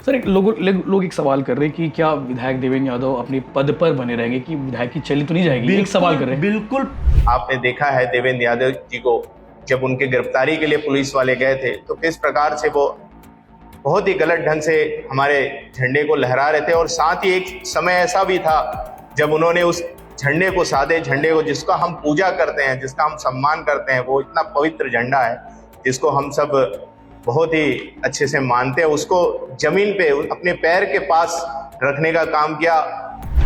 Sir एक लोग एक सवाल कर रहे हैं कि क्या विधायक देवेंद्र यादव अपने पद पर बने रहेंगे, कि विधायक की चली तो नहीं जाएगी, एक सवाल कर रहे हैं। बिल्कुल। आपने देखा है देवेंद्र यादव जी को जब उनके गिरफ्तारी के लिए पुलिस वाले गए थे तो किस प्रकार से वो बहुत ही गलत ढंग से हमारे झंडे को लहरा रहे थे, और साथ ही एक समय ऐसा भी था जब उन्होंने उस झंडे को, सादे झंडे को, जिसका हम पूजा करते हैं, जिसका हम सम्मान करते हैं, वो इतना पवित्र झंडा है जिसको हम सब बहुत ही अच्छे से मानते हैं, उसको जमीन पे अपने पैर के पास रखने का काम किया।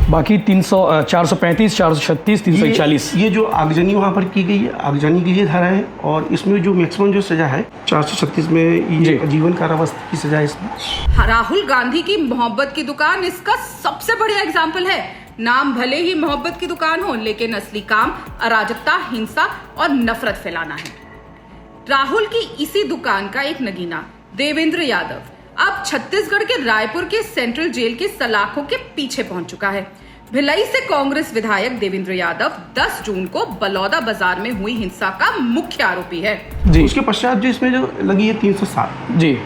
बाकी 435, 436, 341 ये जो आगजनी वहाँ पर की गई है, आगजनी की ये धारा है, और इसमें जो मैक्सिमम जो सजा है 436 में ये जीवन कारावास की सजा है इसमें। राहुल गांधी की मोहब्बत की दुकान इसका सबसे बढ़िया एग्जाम्पल है। नाम भले ही मोहब्बत की दुकान हो, लेकिन असली काम अराजकता, हिंसा और नफरत फैलाना है। राहुल की इसी दुकान का एक नगीना देवेंद्र यादव अब छत्तीसगढ़ के रायपुर के सेंट्रल जेल के सलाखों के पीछे पहुंच चुका है। भिलाई से कांग्रेस विधायक देवेंद्र यादव 10 जून को बलौदा बाजार में हुई हिंसा का मुख्य आरोपी है जी। उसके पश्चात जो इसमें जो लगी है 307 जी,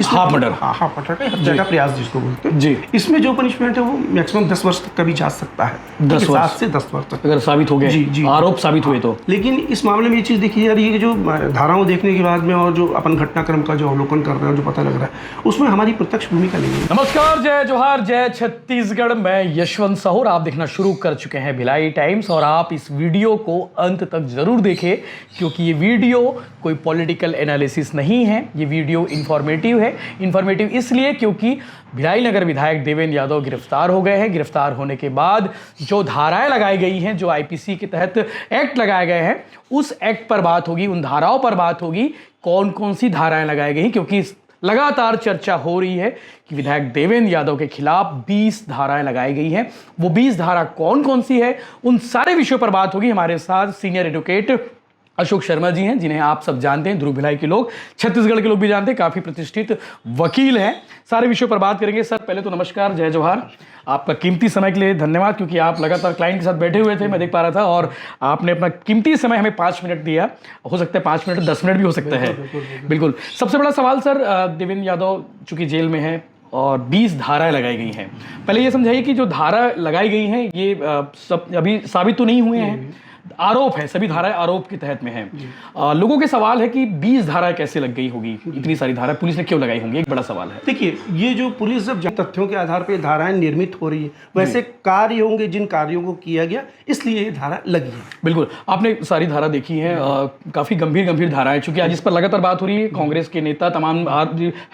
हाफ मर्डर, हाफ मर्डर का हत्या का प्रयास जिसको बोलते हैं जी। इसमें जो पनिशमेंट है वो मैक्सिमम 10 वर्ष तक का भी जा सकता है, 10 वर्ष 7 से 10 वर्ष तक अगर साबित हो गए जी, जी, आरोप साबित हुए तो। लेकिन इस मामले में ये चीज़ देखी जा रही है कि जो धाराओं देखने के बाद में और जो अपन घटनाक्रम का जो अवलोकन कर रहे हैं, जो पता लग रहा है, उसमें हमारी प्रत्यक्ष भूमिका नहीं है। नमस्कार, जय जोहार, जय छत्तीसगढ़। मैं यशवंत साहू, आप देखना शुरू कर चुके हैं भिलाई टाइम्स, और आप इस वीडियो को अंत तक जरूर देखें क्योंकि ये वीडियो कोई पॉलिटिकल एनालिसिस नहीं है, ये वीडियो इंफॉर्मेटिव है। इंफॉर्मेटिव इसलिए क्योंकि भिलाई नगर विधायक देवेंद्र यादव गिरफ्तार हो गए हैं। गिरफ्तार होने के बाद जो धाराएं लगाई गई हैं, जो आईपीसी के तहत एक्ट लगाए गए हैं, उस एक्ट पर बात होगी, उन धाराओं पर बात होगी, कौन कौन सी धाराएं लगाई गई, क्योंकि लगातार चर्चा हो रही है कि विधायक देवेंद्र यादव के खिलाफ 20 धाराएं लगाई गई हैं। वो 20 धारा कौन कौन सी है, उन सारे विषयों पर बात होगी। हमारे साथ सीनियर एडवोकेट अशोक शर्मा जी हैं, जिन्हें आप सब जानते हैं, ध्रुव भिलाई के लोग, छत्तीसगढ़ के लोग भी जानते हैं, काफ़ी प्रतिष्ठित वकील हैं। सारे विषयों पर बात करेंगे। सर पहले तो नमस्कार, जय जोहार, आपका कीमती समय के लिए धन्यवाद, क्योंकि आप लगातार क्लाइंट के साथ बैठे हुए थे, मैं देख पा रहा था, और आपने अपना कीमती समय हमें 5 मिनट दिया। हो सकता है 5 मिनट 10 मिनट भी हो सकता है। बिल्कुल। सबसे बड़ा सवाल सर, देवेंद्र यादव चूंकि जेल में है और 20 धाराएं लगाई गई हैं, पहले ये समझाइए कि जो धारा लगाई गई हैं ये सब अभी साबित तो नहीं हुए हैं, आरोप है, सभी धाराएं आरोप के तहत में हैं। लोगों के सवाल है कि 20 धाराएं कैसे लग गई होगी, इतनी सारी धाराएं पुलिस ने क्यों लगाई होंगी, एक बड़ा सवाल है। देखिए, ये जो पुलिस जब तथ्यों के आधार पर धाराएं निर्मित हो रही है, वैसे कार्य होंगे जिन कार्यों को किया गया, इसलिए ये धारा लगी है। बिल्कुल, आपने सारी धारा देखी है, काफी गंभीर धाराएं, चूंकि आज इस पर लगातार बात हो रही है। कांग्रेस के नेता तमाम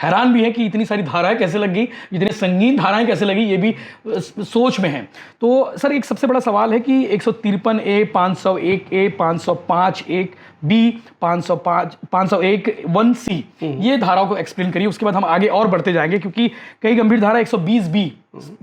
हैरान भी है कि इतनी सारी धाराएं कैसे लग गई, इतनी संगीन धाराएं कैसे लगी, ये भी सोच में है। तो सर एक सबसे बड़ा सवाल है कि 153A, 501A, 505(1) B, 501(1)C, ये धाराओं को एक्सप्लेन करिए, उसके बाद हम आगे और बढ़ते जाएंगे, क्योंकि कई गंभीर धारा 120B,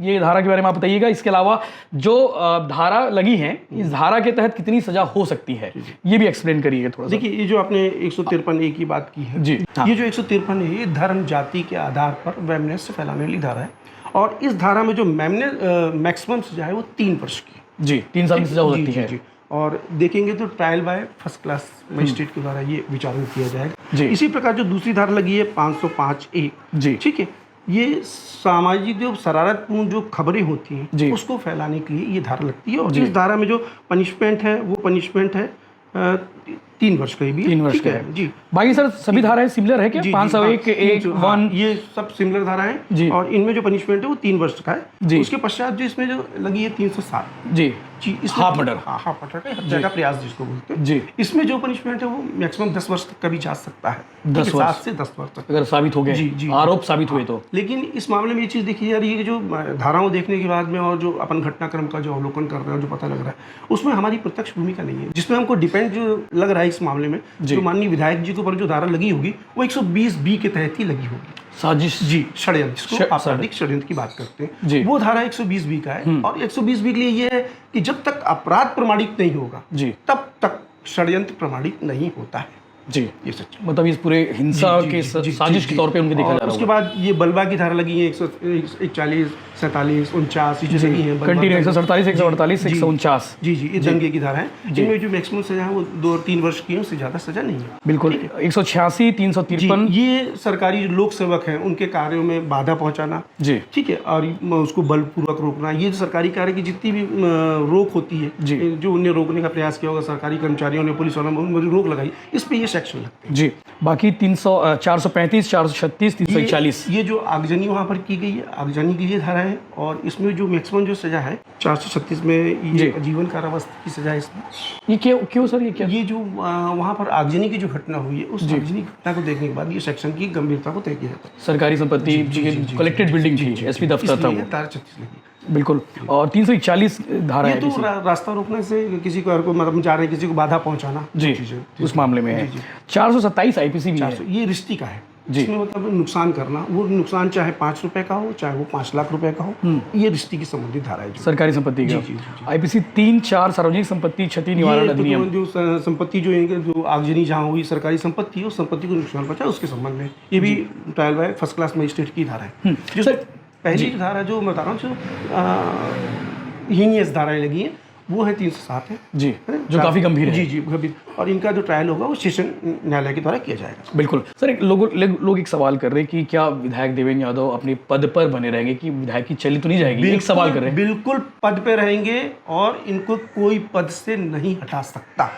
ये धारा के बारे में आप बताइएगा। इसके अलावा जो धारा लगी है, इस धारा के तहत कितनी सजा हो सकती है, ये भी एक्सप्लेन करिएगा थोड़ा सा। देखिए, ये जो आपने 153A की बात की है जी, हाँ। ये जो 153 है, ये धर्म जाति के आधार पर वैमनस्य फैलाने वाली धारा है, और इस धारा में जो मैक्सिमम सजा है वो 3 वर्ष की जी, 3 साल की सजा हो सकती है। जी। और देखेंगे तो trial by first class magistrate के द्वारा ये विचारण किया जाएगा जी। इसी प्रकार जो दूसरी धारा लगी है 505A जी, ठीक है, ये सामाजिक जो शरारतपूर्ण जो खबरें होती हैं उसको फैलाने के लिए ये धारा लगती है, और इस धारा में जो पनिशमेंट है वो पनिशमेंट है 3 वर्ष का भी 3 वर्ष का है जी। बाकी सर सभी धाराएं सिमिलर है क्या? 501, 1, ये सब सिमिलर धाराएं हैं, और इनमें जो पनिशमेंट है वो 3 वर्ष का है। उसके पश्चात जो इसमें जो लगी है 307 जी, हाफ मर्डर, हाफ मर्डर का हत्या का प्रयास जिसको बोलते हैं जी। इसमें जो पनिशमेंट है वो मैक्सिमम 10 वर्ष तक का भी जा सकता है, 7 से 10 वर्ष तक अगर साबित हो गए जी, आरोप साबित हुए तो। लेकिन इस मामले में ये चीज़ देखी जा रही है कि जो धाराओं देखने के बाद में और जो अपन घटनाक्रम का जो अवलोकन कर रहे हैं, जो पता लग रहा है, उसमें हमारी प्रत्यक्ष भूमिका नहीं है, जिसमें हमको डिपेंड जो लग रहा है इस मामले में, जो माननीय विधायक जी के ऊपर जो धारा लगी होगी वो 120B के तहत ही लगी होगी। साजिश जी, षड्यंत्र, जिसको आपराधिक षड्यंत्र की बात करते हैं जी, वो धारा 120B का है। और 120B के लिए ये है कि जब तक अपराध प्रमाणित नहीं होगा जी, तब तक षड्यंत्र प्रमाणित नहीं होता है जी, ये सच। मतलब इस पूरे हिंसा के साजिश के तौर पे उनके देखा जा रहा है। उसके बाद ये बलवा की धारा लगी है 141, 47, 49 ये जो लगी हैं कंटिन्यू 147, 148, 149। जी जी, ये दंगे की धारा है। इनमें जो मैक्सिमम सजा है वो 2 और 3 वर्ष की है, उससे ज़्यादा सजा नहीं है। बिल्कुल। 186, 353। ये सरकारी जो लोक सेवक हैं उनके कार्यों में बाधा पहुंचाना, जी ठीक है, और उसको बलपूर्वक रोकना। ये जो सरकारी कार्य की जितनी भी रोक होती है, जी, जो उन्हें रोकने का प्रयास किया होगा सरकारी कर्मचारियों ने, पुलिस वालों ने उन रोक लगाई, इस पे ये सेक्शन लगते हैं। जी। बाकी 435, 436, 341। ये जो आगजनी वहाँ पर की गई है, आगजनी की ये धारा है। और इसमें जो मैक्सिमम जो सजा है 436 में ये जीवन कारावास की सजा है इसमें। ये क्यों सर, ये क्या? ये जो वहाँ पर आगजनी की जो घटना हुई है, उस आगजनी घटना को देखने के बाद ये सेक्शन की गंभीरता को तय किया जाता है। सरकारी संपत्ति, कलेक्टेड बिल्डिंग थी, एसपी दफ्तर था वो। धारा 36 लगी। बिल्कुल। और 341 धारा है। ये तो रास्ता रोकने से किसी को मतलब जा रहे किसी को बाधा पहुंचाना जी, उस मामले में है। 427 आईपीसी भी है। ये रिश्ती का है जिसमें मतलब नुकसान करना, वो नुकसान चाहे 5 रुपए का हो चाहे वो 5 लाख रुपए का हो, ये रिश्ती की संबंधित धारा है सरकारी संपत्ति का। आईपीसी 3-4 सार्वजनिक संपत्ति क्षति निवारण अधिनियम। जो संपत्ति जो आगजनी जहाँ हुई सरकारी संपत्ति है, उस संपत्ति को नुकसान पहुंचा उसके संबंध में ये भी trial by first class magistrate की धारा है। जो पहली धारा जो मैं बता रहा हूँ जो हीनियस धाराएं लगी हैं वो है 307 है जी, जो काफी गंभीर है। जी जी गंभीर। और इनका जो ट्रायल होगा वो सेशन न्यायालय के द्वारा किया जाएगा। बिल्कुल सर। लोग एक सवाल कर रहे हैं कि क्या विधायक देवेंद्र यादव अपने पद पर बने रहेंगे, कि विधायक की चली तो नहीं जाएगी? एक सवाल कर रहे हैं। बिल्कुल पद पे रहेंगे और इनको कोई पद से नहीं हटा सकता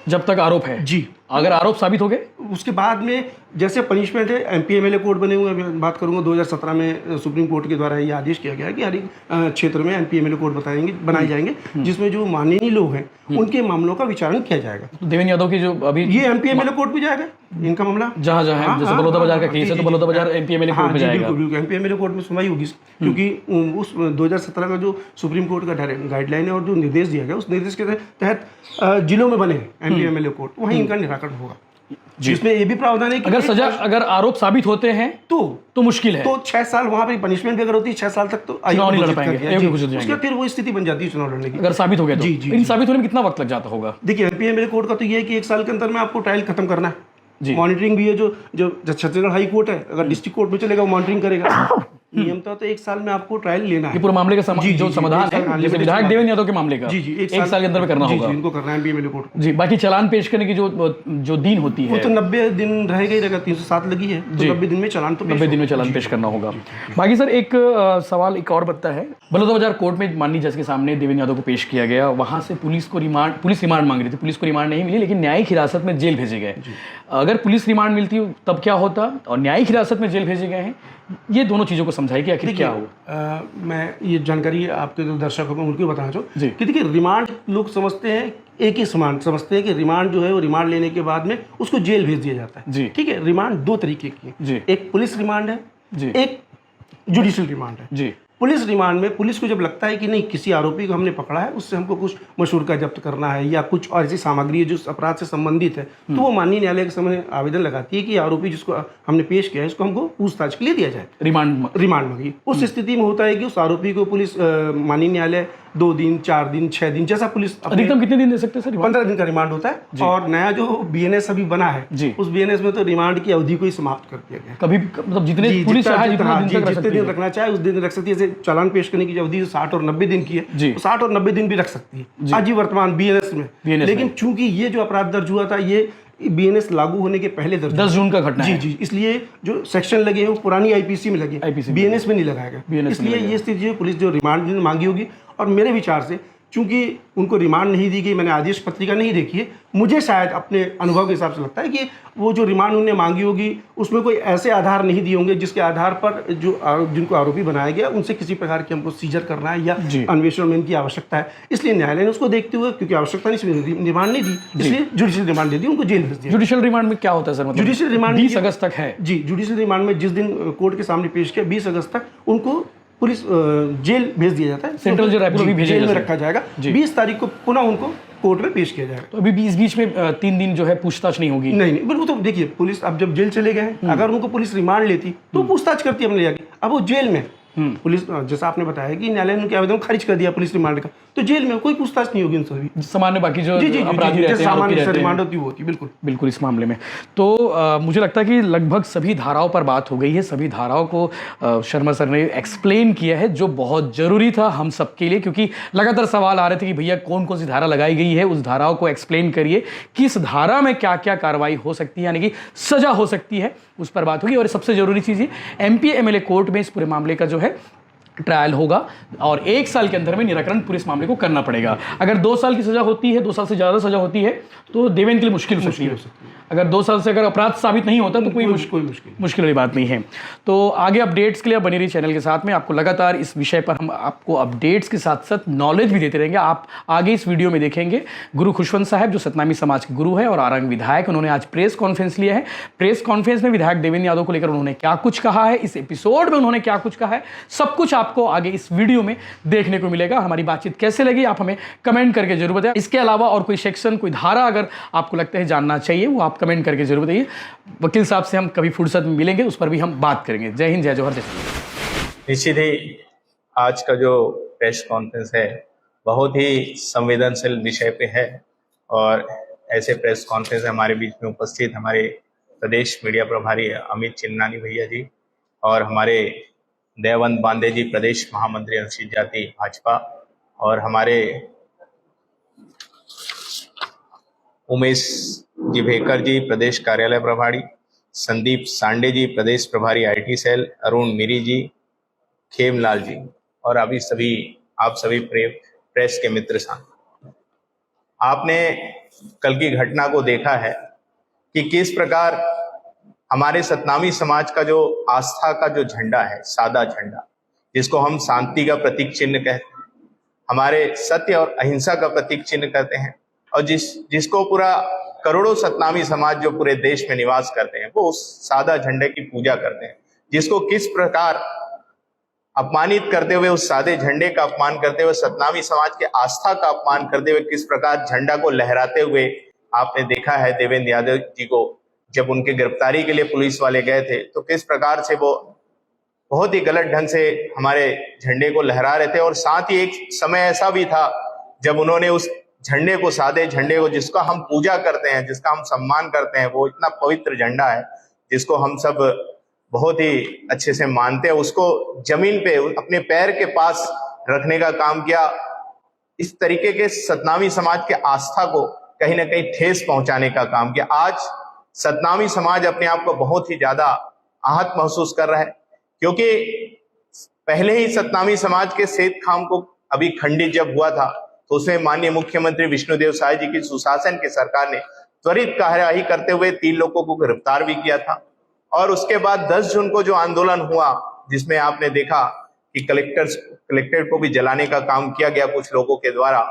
जब तक आरोप है। जी। अगर आरोप साबित हो गए उसके बाद में जैसे पनिशमेंट है, एमपी एमएलए कोड बने हुए हैं। बात करूंगा 2017 में सुप्रीम कोर्ट के द्वारा ये आदेश किया गया है कि हर एक क्षेत्र में एमपी एमएलए कोड बनाए जाएंगे, जिसमें जो माननीय लोग हैं उनके मामलों का विचारण किया जाएगा। तो देवेंद्र यादव की जो अभी ये एमपी एमएलए कोर्ट भी जाएगा इनका मामला, जहाँ है, जैसे बलौदा बाजार का केस है तो बलौदा बाजार एमपी एमएलए कोर्ट में जाएगा। बिल्कुल एमपी एमएलए कोर्ट में सुनवाई होगी, क्योंकि उस 2017 का जो सुप्रीम कोर्ट का गाइडलाइन है और जो निर्देश दिया गया उस निर्देश के तहत जिलों में बने एमपी एमएलए कोर्ट, वहीं इनका निराकरण होगा। जिसमें ये भी प्रावधान है कि अगर आरोप साबित होते हैं तो मुश्किल है, तो 6 साल वहां पे पनिशमेंट भी अगर होती है 6 साल तक तो चुनाव नहीं लड़ पाएंगे। उसके फिर वो स्थिति बन जाती है चुनाव लड़ने की, अगर साबित हो गया तो। इन साबित होने में कितना वक्त लग जाता होगा? देखिए एमपी एमएलए कोर्ट का तो ये है कि 1 साल के अंदर में आपको ट्रायल खत्म करना है। मॉनिटरिंग भी है, जो छत्तीसगढ़ हाई कोर्ट है, अगर डिस्ट्रिक्ट कोर्ट में चलेगा वो मॉनिटरिंग करेगा। नियमतः तो 1 साल में आपको ट्रायल लेना है। ये पूरा मामले का जो समाधान है, जैसे विधायक देवेंद्र यादव के मामले का जी 1 साल के अंदर में करना होगा। इनको करना है एमपी एमएलए कोर्ट को। जी। बाकी चालान पेश करने की जो दिन होती है वो तो 90 दिन रहेगा ही रहेगा। 307 लगी है तो 90 दिन में चालान तो 90 दिन में चालान पेश करना होगा। बाकी सर एक सवाल एक और बनता है, बलौदा बाजार कोर्ट में माननीय जज के सामने देवेंद्र यादव को पेश किया गया, वहां से पुलिस रिमांड मांग रही थी, पुलिस को रिमांड नहीं मिली, लेकिन न्यायिक हिरासत में जेल भेजे गए। अगर पुलिस रिमांड मिलती तब क्या होता, और न्यायिक हिरासत में जेल भेजे गए हैं, ये दोनों चीजों को समझाइए कि आखिर क्या हुआ। मैं ये जानकारी आपके जो दर्शकों को उनको बताना चाहूँ कि देखिए रिमांड लोग समझते हैं एक ही समान समझते हैं कि रिमांड जो है वो रिमांड लेने के बाद में उसको जेल भेज दिया जाता है। ठीक है, रिमांड 2 तरीके की है, एक पुलिस रिमांड है, एक जुडिशियल रिमांड है। जी। पुलिस रिमांड में पुलिस को जब लगता है कि नहीं किसी आरोपी को हमने पकड़ा है, उससे हमको कुछ मशहूर जब्त करना है या कुछ और ऐसी सामग्री है जो अपराध से संबंधित है, तो वो माननीय न्यायालय के सामने आवेदन लगाती है कि आरोपी जिसको हमने पेश किया है इसको हमको पूछताछ के लिए दिया जाए, रिमांड मांगी। उस स्थिति में होता है कि उस आरोपी को पुलिस माननीय न्यायालय 2 दिन 4 दिन 6 दिन जैसा पुलिस अधिकतम कितने दिन दे सकते हैं सर? 15 दिन का रिमांड होता है। और नया जो बीएनएस अभी बना है उस बीएनएस में तो रिमांड की अवधि को ही समाप्त कर दिया गया। कभी मतलब जितने पुलिस जितने दिन रखना चाहे उस दिन रख सकती है। जैसे चालान पेश करने की अवधि 60 और 90 दिन की है, तो 60 और 90 दिन भी रख सकती है आज ही वर्तमान बीएनएस में। लेकिन चूंकि ये जो अपराध दर्ज हुआ था ये बीएनएस लागू होने के पहले दर्ज 10 जून का घटना है। जी, इसलिए जो सेक्शन लगे हैं वो पुरानी आईपीसी में लगे, बीएनएस में नहीं लगाया गया। इसलिए ये स्थिति पुलिस जो रिमांड मांगी होगी, और मेरे विचार से चूंकि उनको रिमांड नहीं दी गई, मैंने आदेश पत्रिका नहीं देखी है, मुझे शायद अपने अनुभव के हिसाब से लगता है कि वो जो रिमांड उन्होंने मांगी होगी उसमें कोई ऐसे आधार नहीं दिए होंगे जिसके आधार पर जिनको आरोपी बनाया गया उनसे किसी प्रकार की हमको सीजर करना है या अन्वेषण में इनकी आवश्यकता है। इसलिए न्यायालय ने उसको देखते हुए, क्योंकि आवश्यकता नहीं, रिमांड नहीं दी, इसलिए जुडिशियल रिमांड दे दी, उनको जेल भेज दिया। जुडिशियल रिमांड में क्या होता है सर? मतलब जुडिशियल रिमांड 20 अगस्त तक है। जी, जुडिशियल रिमांड में जिस दिन कोर्ट के सामने पेश किया 20 अगस्त तक उनको पुलिस जेल भेज दिया जाता है। सेंट्रल जेल रायपुर भी जेल में रखा जाएगा। 20 तारीख को पुनः उनको कोर्ट में पेश किया जाएगा। तो अभी इस बीच में 3 दिन जो है पूछताछ नहीं होगी? नहीं, बिल्कुल। तो देखिए पुलिस अब जब जेल चले गए हैं, अगर उनको पुलिस रिमांड लेती तो पूछताछ करती हमने जाके। अब वो जेल में पुलिस जैसा आपने बताया कि न्यायालय ने उनके आवेदन को खारिज कर दिया पुलिस रिमांड का, तो जेल में कोई पूछताछ नहीं होगी उनसे भी। सामान्य बाकी जो जी अपराधी रहते हैं, सामान्य रिमांड होती वो होती, बिल्कुल बिल्कुल इस मामले में। तो मुझे लगता है कि लगभग सभी धाराओं पर बात हो गई है। सभी धाराओं को शर्मा सर ने एक्सप्लेन किया है, जो बहुत ज़रूरी था हम सबके लिए, क्योंकि लगातार सवाल आ रहे थे कि भैया कौन कौन सी धारा लगाई गई है, उस धाराओं को एक्सप्लेन करिए, किस धारा में क्या क्या कार्रवाई हो सकती है, यानी कि सजा हो सकती है, उस पर बात होगी। और सबसे ज़रूरी चीज़ ये MP MLA कोर्ट में इस पूरे मामले का जो है ट्रायल होगा और 1 साल के अंदर में निराकरण पूरे इस मामले को करना पड़ेगा। अगर 2 साल की सजा होती है, 2 साल से ज़्यादा सजा होती है, तो देवेंद्र के लिए मुश्किल हो सकती है। अगर 2 साल से अगर अपराध साबित नहीं होता तो कोई मुश्किल वाली बात नहीं है। तो आगे अपडेट्स के लिए बनी रही चैनल के साथ में। आपको लगातार इस विषय पर हम आपको अपडेट्स के साथ साथ नॉलेज भी देते रहेंगे। आप आगे इस वीडियो में देखेंगे गुरु खुशवंत साहब, जो सतनामी समाज के गुरु है और आरंग विधायक, उन्होंने आज प्रेस कॉन्फ्रेंस लिया है। प्रेस कॉन्फ्रेंस में विधायक देवेंद्र यादव को लेकर उन्होंने क्या कुछ कहा है, इस एपिसोड में उन्होंने क्या कुछ कहा है, सब कुछ आपको आगे इस वीडियो में देखने को मिलेगा। हमारी बातचीत कैसे लगी आप हमें कमेंट करके जरूर बताएं। इसके अलावा और कोई सेक्शन, कोई धारा अगर आपको लगता है जानना चाहिए, वो आप कमेंट करके जरूर बताइए। वकील साहब से हम कभी फुर्सत में मिलेंगे, उस पर भी हम बात करेंगे। जय हिंद, जय जवाहर, जय श्री। निश्चित ही आज का जो प्रेस कॉन्फ्रेंस है बहुत ही संवेदनशील विषय पे है और ऐसे प्रेस कॉन्फ्रेंस हमारे बीच में उपस्थित हमारे प्रदेश मीडिया प्रभारी अमित चिन्नानी भैया जी और हमारे दयावंत बांदे जी प्रदेश महामंत्री अनुसूचित जाति भाजपा और हमारे उमेश जिभेकर जी प्रदेश कार्यालय प्रभारी, संदीप सांडे जी प्रदेश प्रभारी IT सेल, अरुण मिरी जी, खेमलाल जी और अभी सभी आप सभी प्रेस के मित्र साथ। आपने कल की घटना को देखा है कि किस प्रकार हमारे सतनामी समाज का जो आस्था का जो झंडा है, सादा झंडा, जिसको हम शांति का प्रतीक चिन्ह कहते हैं, हमारे सत्य और अहिंसा का प्रतीक चिन्ह कहते हैं, और जिसको पूरा करोड़ों सतनामी समाज जो पूरे देश में निवास करते हैं वो उस सादा झंडे की पूजा करते हैं, जिसको किस प्रकार अपमानित करते हुए, उस सादे झंडे का अपमान करते हुए, सतनामी समाज के आस्था का अपमान करते हुए किस प्रकार झंडा को लहराते हुए आपने देखा है देवेंद्र यादव जी को जब उनके गिरफ्तारी के लिए पुलिस वाले गए थे तो किस प्रकार से वो बहुत ही गलत ढंग से हमारे झंडे को लहरा रहे थे। और साथ ही एक समय ऐसा भी था जब उन्होंने उस झंडे को, सादे झंडे को, जिसका हम पूजा करते हैं, जिसका हम सम्मान करते हैं, वो इतना पवित्र झंडा है जिसको हम सब बहुत ही अच्छे से मानते हैं, उसको जमीन पे अपने पैर के पास रखने का काम किया। इस तरीके के सतनामी समाज के आस्था को कहीं ना कहीं ठेस पहुंचाने का काम किया। आज सतनामी समाज अपने आप को बहुत ही ज्यादा आहत महसूस कर रहा है, क्योंकि पहले ही सतनामी समाज के सेत खाम को अभी खंडित जब हुआ था तो उसमें माननीय मुख्यमंत्री विष्णुदेव साय जी की सुशासन की सरकार ने त्वरित कार्यवाही करते हुए 3 लोगों को गिरफ्तार भी किया था। और उसके बाद 10 जून को जो आंदोलन हुआ, जिसमें आपने देखा कि कलेक्टर को भी जलाने का काम किया गया कुछ लोगों के द्वारा,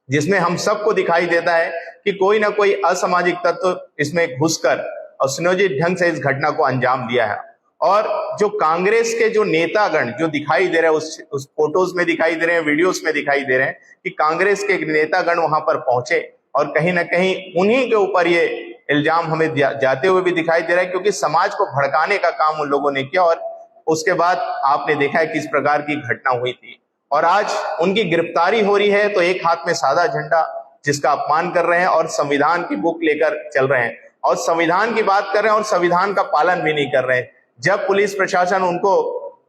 जिसमें हम सबको दिखाई देता है कि कोई ना कोई असामाजिक तत्व इसमें घुसकर और सुनियोजित ढंग से इस घटना को अंजाम दिया है। और जो कांग्रेस के जो नेतागण जो दिखाई दे रहे हैं, उस फोटोज में दिखाई दे रहे हैं, वीडियोस में दिखाई दे रहे हैं कि कांग्रेस के नेतागण वहां पर पहुंचे और कहीं ना कहीं उन्हीं के ऊपर ये इल्जाम हमें जाते हुए भी दिखाई दे रहा है, क्योंकि समाज को भड़काने का काम उन लोगों ने किया। और उसके बाद आपने देखा है किस प्रकार की घटना हुई थी और आज उनकी गिरफ्तारी हो रही है तो एक हाथ में सादा झंडा जिसका अपमान कर रहे हैं और संविधान की बुक लेकर चल रहे हैं और संविधान की बात कर रहे हैं और संविधान का पालन भी नहीं कर रहे हैं। जब पुलिस प्रशासन उनको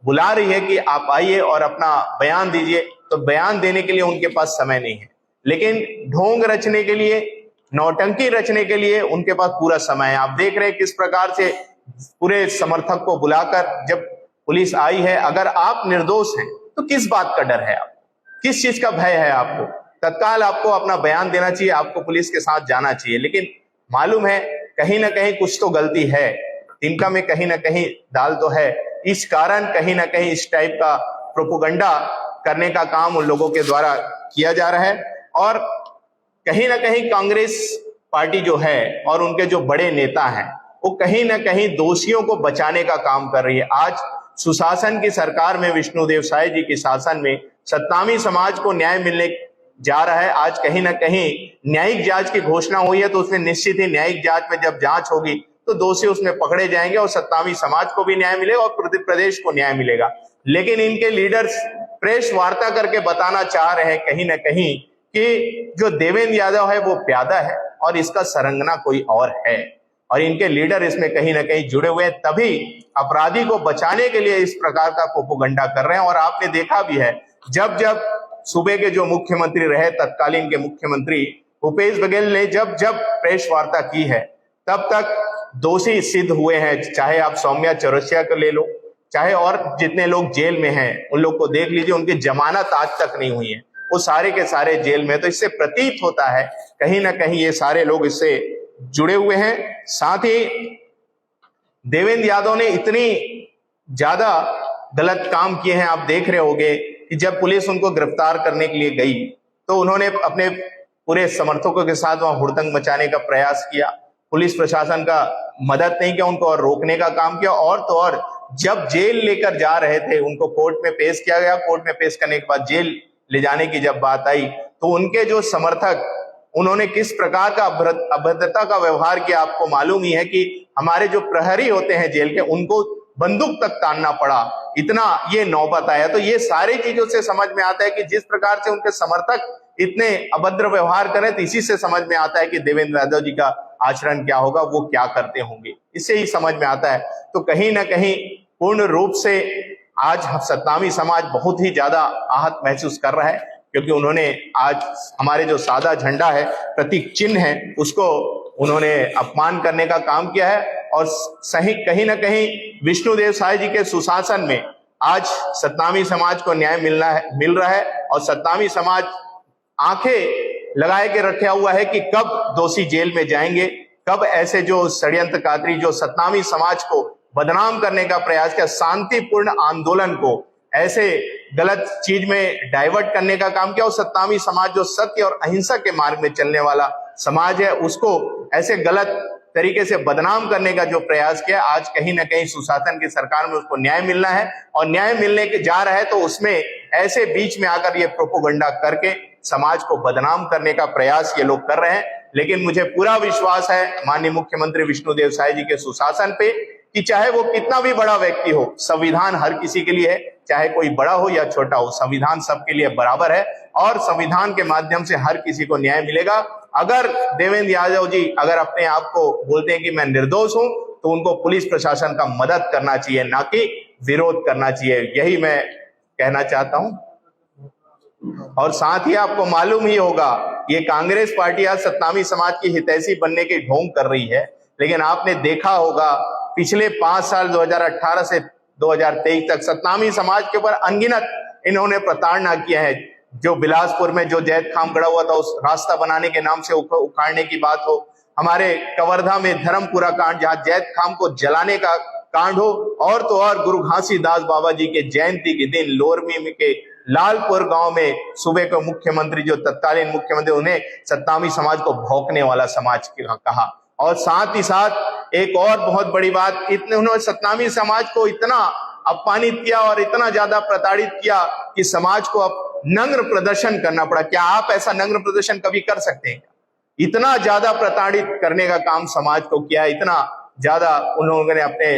बुला रही है कि आप आइए और अपना बयान दीजिए, तो बयान देने के लिए उनके पास समय नहीं है, लेकिन ढोंग रचने के लिए, नौटंकी रचने के लिए उनके पास पूरा समय है। आप देख रहे हैं किस प्रकार से पूरे समर्थक को बुलाकर जब पुलिस आई है, अगर आप निर्दोष हैं तो किस बात का डर है, आप किस चीज का भय है आपको? तत्काल आपको अपना बयान देना चाहिए, आपको पुलिस के साथ जाना चाहिए। लेकिन मालूम है कहीं ना कहीं कुछ तो गलती है, तिनका में कहीं ना कहीं दाल तो है। इस कारण कहीं ना कहीं इस टाइप का प्रोपोगंडा करने का काम उन लोगों के द्वारा किया जा रहा है और कहीं ना कहीं कांग्रेस पार्टी जो है और उनके जो बड़े नेता हैं वो कहीं ना कहीं दोषियों को बचाने का काम कर रही है। आज सुशासन की सरकार में, विष्णुदेव साय जी के शासन में सतनामी समाज को न्याय मिलने जा रहा है। आज कहीं ना कहीं न्यायिक जांच की घोषणा हुई है, तो उसमें निश्चित ही न्यायिक जांच में जब जांच होगी तो दोषी उसमें पकड़े जाएंगे और सतनामी समाज को भी न्याय मिलेगा और प्रदेश को न्याय मिलेगा। लेकिन इनके लीडर्स प्रेस वार्ता करके बताना चाह रहे हैं कहीं ना कहीं कि जो देवेंद्र यादव है वो प्यादा है और इसका सरंगना कोई और है, और इनके लीडर इसमें कहीं ना कहीं जुड़े हुए हैं, तभी अपराधी को बचाने के लिए इस प्रकार का प्रोपेगेंडा कर रहे हैं। और आपने देखा भी है, जब जब सूबे के जो मुख्यमंत्री रहे, तत्कालीन के मुख्यमंत्री भूपेश बघेल ने जब जब प्रेस वार्ता की है, तब तक दोषी सिद्ध हुए हैं। चाहे आप सौम्या चौरसिया को ले लो, चाहे और जितने लोग जेल में हैं उन लोग को देख लीजिए, उनकी जमानत आज तक नहीं हुई है, वो सारे के सारे जेल में। तो इससे प्रतीत होता है कहीं ना कहीं ये सारे लोग इससे जुड़े हुए हैं। साथ ही देवेंद्र यादव ने इतनी ज्यादा गलत काम किए हैं, आप देख रहे होंगे कि जब पुलिस उनको गिरफ्तार करने के लिए गई तो उन्होंने अपने पूरे समर्थकों के साथ वहां हुड़दंग मचाने का प्रयास किया, पुलिस प्रशासन का मदद नहीं किया, उनको और रोकने का काम किया। और तो और जब जेल लेकर जा रहे थे, उनको कोर्ट में पेश किया गया, कोर्ट में पेश करने के बाद जेल ले जाने की जब बात आई तो उनके जो समर्थक, उन्होंने किस प्रकार का अभद्रता का व्यवहार किया आपको मालूम ही है कि हमारे जो प्रहरी होते हैं जेल के, उनको बंदूक तक तानना पड़ा, इतना ये नौबत आया। तो ये सारी चीजों से समझ में आता है कि जिस प्रकार से उनके समर्थक इतने अभद्र व्यवहार करें, तो इसी से समझ में आता है कि देवेंद्र यादव जी का आचरण क्या होगा, वो क्या करते होंगे, इससे ही समझ में आता है। तो कहीं ना कहीं पूर्ण रूप से आज सतनामी समाज बहुत ही ज्यादा आहत महसूस कर रहा है, क्योंकि उन्होंने आज हमारे जो सादा झंडा है, प्रतीक चिन्ह है, उसको उन्होंने अपमान करने का काम किया है। और सही कहीं ना कहीं विष्णुदेव साय जी के सुशासन में आज सतनामी समाज को न्याय मिल रहा है। और सतनामी समाज आंखें लगाए के रखा हुआ है कि कब दोषी जेल में जाएंगे, कब ऐसे जो षड्यंत्रकारी जो सतनामी समाज को बदनाम करने का प्रयास किया, शांतिपूर्ण आंदोलन को ऐसे गलत चीज में डाइवर्ट करने का काम किया, और सतनामी समाज जो सत्य और अहिंसा के मार्ग में चलने वाला समाज है, उसको ऐसे गलत तरीके से बदनाम करने का जो प्रयास किया, आज कहीं ना कहीं सुशासन की सरकार में उसको न्याय मिलना है। और न्याय मिलने के जा रहा है तो उसमें ऐसे बीच में आकर ये प्रोपेगेंडा करके समाज को बदनाम करने का प्रयास ये लोग कर रहे हैं। लेकिन मुझे पूरा विश्वास है माननीय मुख्यमंत्री विष्णुदेव साय जी के सुशासन पे कि चाहे वो कितना भी बड़ा व्यक्ति हो, संविधान हर किसी के लिए है, चाहे कोई बड़ा हो या छोटा हो, संविधान सबके लिए बराबर है और संविधान के माध्यम से हर किसी को न्याय मिलेगा। अगर देवेंद्र यादव जी अगर अपने आप को बोलते हैं कि मैं निर्दोष हूं, तो उनको पुलिस प्रशासन का मदद करना चाहिए, ना कि विरोध करना चाहिए, यही मैं कहना चाहता हूं। और साथ ही आपको मालूम ही होगा, ये कांग्रेस पार्टी आज सतनामी समाज की हितैषी बनने के ढोंग कर रही है, लेकिन आपने देखा होगा पिछले 5 साल 2018 से 2023 तक सतनामी समाज के ऊपर अनगिनत इन्होंने प्रताड़ना किया है। जो बिलासपुर में जो जैत खाम गड़ा हुआ था, उस रास्ता बनाने के नाम से उखाड़ने की बात हो, हमारे कवर्धा में धर्मपुरा कांड जहां जैत खाम को जलाने का कांड हो, और तो और गुरु घासीदास बाबा जी के जयंती के दिन लोरमी के लालपुर गांव में सूबे के मुख्यमंत्री जो तत्कालीन मुख्यमंत्री, उन्हें सतनामी समाज को भौंकने वाला समाज कहा। और साथ ही साथ एक और बहुत बड़ी बात, इतने उन्होंने सतनामी समाज को इतना अपमानित किया और इतना ज्यादा प्रताड़ित किया कि समाज को अब नग्न प्रदर्शन करना पड़ा। क्या आप ऐसा नग्न प्रदर्शन कभी कर सकते हैं? इतना ज्यादा प्रताड़ित करने का काम समाज को किया, इतना ज्यादा उन्होंने अपने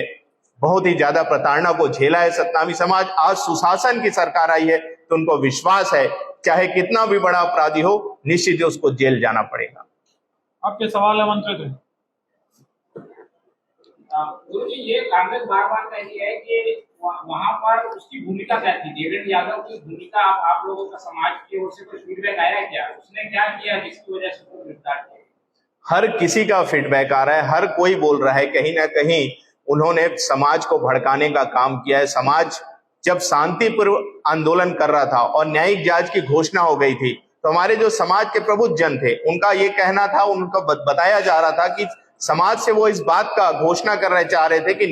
बहुत ही ज्यादा प्रताड़ना को झेला है सतनामी समाज। आज सुशासन की सरकार आई है तो उनको विश्वास है चाहे कितना भी बड़ा अपराधी हो, निश्चित ही उसको जेल जाना पड़ेगा। आपके सवाल है मंत्री थे। गुरु जी, ये कांग्रेस बार बार कह रही है कि वहां पर उसकी भूमिका क्या थी, देवेंद्र यादव की भूमिका आप लोगों का समाज की ओर से कोई फीडबैक आया है क्या? उसने क्या किया जिसकी वजह से उसको गिरफ्तार किया? हर किसी का फीडबैक आ रहा है, हर कोई बोल रहा है कहीं ना कहीं उन्होंने समाज को भड़काने का काम किया है। समाज जब शांतिपूर्ण आंदोलन कर रहा था और न्यायिक जांच की घोषणा हो गई थी, तो हमारे जो समाज के प्रबुद्ध जन थे, उनका ये कहना था, उनको बताया जा रहा था कि समाज से वो इस बात का घोषणा करना चाह रहे थे कि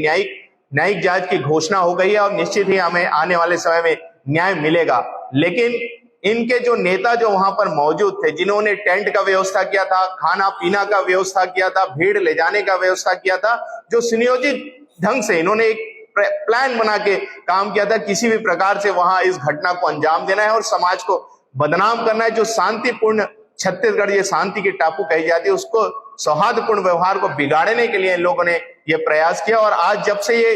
न्यायिक जांच की घोषणा हो गई है और निश्चित ही हमें आने वाले समय में न्याय मिलेगा। लेकिन इनके जो नेता जो वहां पर मौजूद थे, जिन्होंने टेंट का व्यवस्था किया था, खाना पीना का व्यवस्था किया था, भीड़ ले जाने का व्यवस्था किया था, जो सुनियोजित ढंग से इन्होंने एक प्लान बना के काम किया था, किसी भी प्रकार से वहां इस घटना को अंजाम देना है और समाज को बदनाम करना है। जो शांतिपूर्ण छत्तीसगढ़, ये शांति की टापू कही जाती है, उसको सौहार्दपूर्ण व्यवहार को बिगाड़ने के लिए इन लोगों ने ये प्रयास किया। और आज जब से ये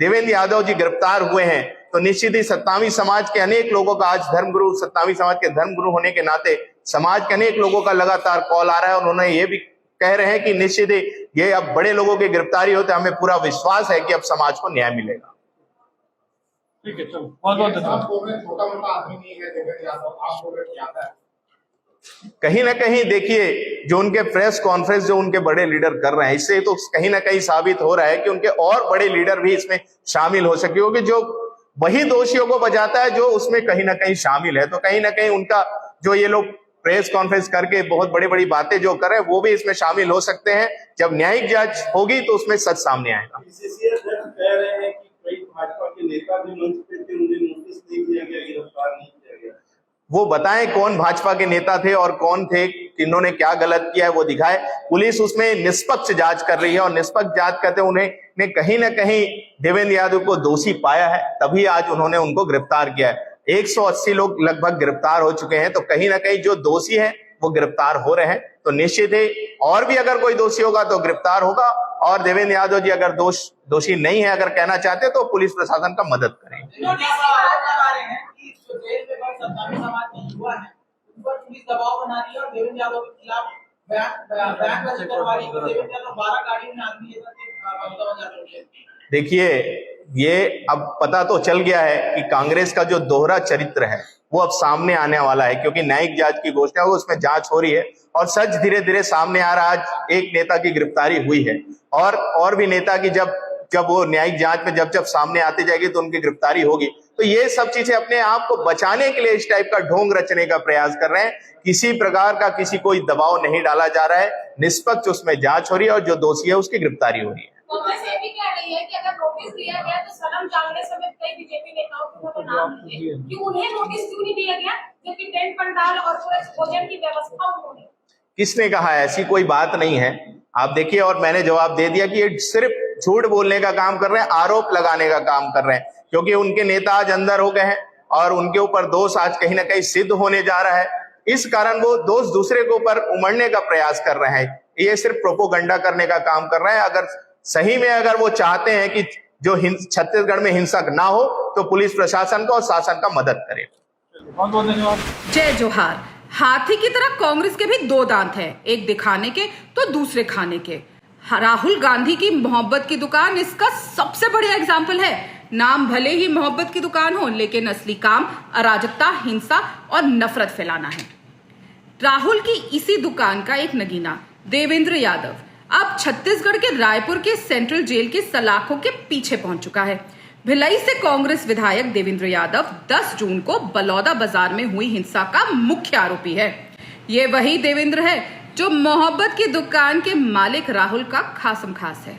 देवेंद्र यादव जी गिरफ्तार हुए हैं, तो निश्चित ही सत्तावी समाज के अनेक लोगों का आज धर्मगुरु, सत्तावी समाज के धर्मगुरु होने के नाते समाज के अनेक लोगों का लगातार कॉल आ रहा है और उन्होंने ये भी कह रहे हैं कि निश्चित ही ये अब बड़े लोगों की गिरफ्तारी होते हमें पूरा विश्वास है कि अब समाज को न्याय मिलेगा। ठीक है, चलो बहुत बहुत धन्यवाद। छोटा मोटा आदमी नहीं है देवेंद्र यादव, आप बोल रहे क्या है? कहीं ना कहीं देखिए जो उनके प्रेस कॉन्फ्रेंस जो उनके बड़े लीडर कर रहे हैं, इससे तो कहीं ना कहीं साबित हो रहा है कि उनके और बड़े लीडर भी इसमें शामिल हो सके, क्योंकि जो वही दोषियों को बचाता है जो उसमें कहीं ना कहीं शामिल है। तो कहीं ना कहीं उनका जो ये लोग प्रेस कॉन्फ्रेंस करके बहुत बड़ी बड़ी बातें जो कर रहे हैं वो भी इसमें शामिल हो सकते हैं। जब न्यायिक जांच होगी तो उसमें सच सामने आएगा। कह रहे हैं कि कई भाजपा के नेता भी मंच पे थे, उन्हें नोटिस नहीं दिया गया, गिरफ्तार नहीं किया गया। वो बताएं कौन भाजपा के नेता थे और कौन थे, किन्होंने क्या गलत किया है वो दिखाए। पुलिस उसमें निष्पक्ष जांच कर रही है और निष्पक्ष जांच करते उन्हें कहीं ना कहीं देवेंद्र यादव को दोषी पाया है, तभी आज उन्होंने उनको गिरफ्तार किया है। 180 लोग लगभग गिरफ्तार हो चुके हैं, तो कहीं ना कहीं जो दोषी है वो गिरफ्तार हो रहे हैं। तो निश्चित है और भी अगर कोई दोषी होगा तो गिरफ्तार होगा, और देवेंद्र यादव जी अगर दोषी नहीं है, अगर कहना चाहते तो पुलिस प्रशासन का मदद करें। पुलिस दबाव बना रही है और देवेंद्र यादव के खिलाफ बयान दर्ज करवा रही है। देवेंद्र यादव 12 गाड़ियों में आदमी लेकर देखिए ये अब पता तो चल गया है कि कांग्रेस का जो दोहरा चरित्र है वो अब सामने आने वाला है, क्योंकि न्यायिक जांच की घोषणा हो, उसमें जांच हो रही है और सच धीरे धीरे सामने आ रहा है। आज एक नेता की गिरफ्तारी हुई है और भी नेता की जब वो न्यायिक जांच में जब सामने आती जाएगी तो उनकी गिरफ्तारी होगी। तो ये सब चीजें अपने आप को बचाने के लिए इस टाइप का ढोंग रचने का प्रयास कर रहे हैं। किसी प्रकार का किसी कोई दबाव नहीं डाला जा रहा है, निष्पक्ष उसमें जांच हो रही है और जो दोषी है उसकी गिरफ्तारी हो रही है। कांग्रेस ये भी कह रही है कि अगर नोटिस दिया गया तो सनम जांगड़े समेत कई बीजेपी नेताओं को नाम दिए, कि उन्हें नोटिस क्यों नहीं दिया गया, जबकि टेंट पंडाल और पूरे भोजन की व्यवस्था उन्होंने। किसने कहा है? ऐसी कोई बात नहीं है। आप देखिए, और मैंने जवाब दे दिया कि ये सिर्फ झूठ बोलने का काम कर रहे हैं, आरोप लगाने का काम कर रहे हैं, क्योंकि उनके नेता आज अंदर हो गए हैं और उनके ऊपर दोष आज कहीं ना कहीं सिद्ध होने जा रहा है। इस कारण वो दोष दूसरे के ऊपर उमड़ने का प्रयास कर रहे हैं। ये सिर्फ प्रोपोगंडा करने का काम कर रहे हैं। अगर सही में अगर वो चाहते हैं कि जो छत्तीसगढ़ में हिंसक ना हो तो पुलिस प्रशासन को और शासन का मदद करे। बहुत बहुत धन्यवाद। जय जोहार। हाथी की तरह कांग्रेस के भी दो दांत हैं, एक दिखाने के तो दूसरे खाने के। राहुल गांधी की मोहब्बत की दुकान इसका सबसे बढ़िया एग्जाम्पल है। नाम भले ही मोहब्बत की दुकान हो, लेकिन असली काम अराजकता, हिंसा और नफरत फैलाना है। राहुल की इसी दुकान का एक नगीना देवेंद्र यादव अब छत्तीसगढ़ के रायपुर के सेंट्रल जेल की सलाखों के पीछे पहुंच चुका है। भिलाई से कांग्रेस विधायक देवेंद्र यादव 10 जून को बलौदा बाजार में हुई हिंसा का मुख्य आरोपी है। ये वही देवेंद्र है जो मोहब्बत की दुकान के मालिक राहुल का खासम खास है।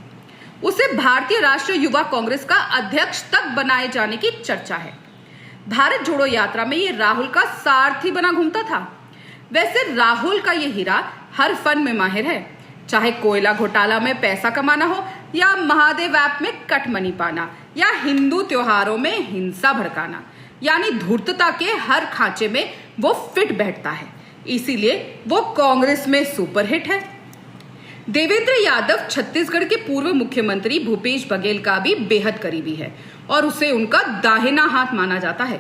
उसे भारतीय राष्ट्रीय युवा कांग्रेस का अध्यक्ष तक बनाए जाने की चर्चा है। भारत जोड़ो यात्रा में ये राहुल का सारथी बना घूमता था। वैसे राहुल का ये हीरा हर फन में माहिर है, चाहे कोयला घोटाला में पैसा कमाना हो, या महादेव ऐप में कट मनी पाना, या हिंदू त्योहारों में हिंसा भड़काना, यानी धूर्तता के हर खांचे में वो फिट बैठता है। इसीलिए वो कांग्रेस में सुपरहिट है। देवेंद्र यादव छत्तीसगढ़ के पूर्व मुख्यमंत्री भूपेश बघेल का भी बेहद करीबी है और उसे उनका दाहिना हाथ माना जाता है।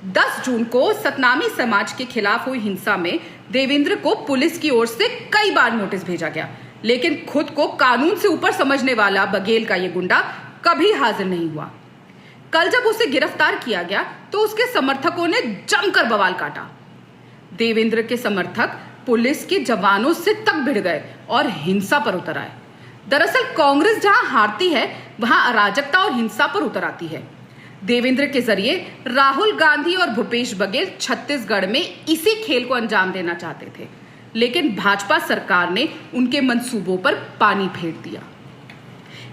10 जून को सतनामी समाज के खिलाफ हुई हिंसा में देवेंद्र को पुलिस की ओर से कई बार नोटिस भेजा गया, लेकिन खुद को कानून से ऊपर समझने वाला बघेल का ये गुंडा कभी हाजिर नहीं हुआ। कल जब उसे गिरफ्तार किया गया तो उसके समर्थकों ने जमकर बवाल काटा। देवेंद्र के समर्थक पुलिस के जवानों से तक भिड़ गए और हिंसा पर उतर आए। दरअसल कांग्रेस जहां हारती है वहां अराजकता और हिंसा पर उतर आती है। देवेंद्र के जरिए राहुल गांधी और भूपेश बघेल छत्तीसगढ़ में इसी खेल को अंजाम देना चाहते थे, लेकिन भाजपा सरकार ने उनके मंसूबों पर पानी फेर दिया।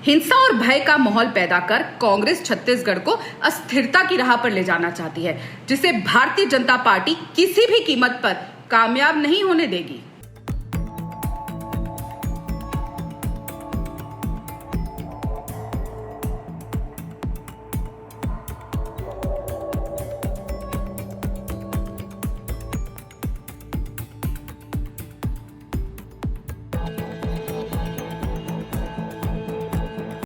हिंसा और भय का माहौल पैदा कर कांग्रेस छत्तीसगढ़ को अस्थिरता की राह पर ले जाना चाहती है, जिसे भारतीय जनता पार्टी किसी भी कीमत पर कामयाब नहीं होने देगी।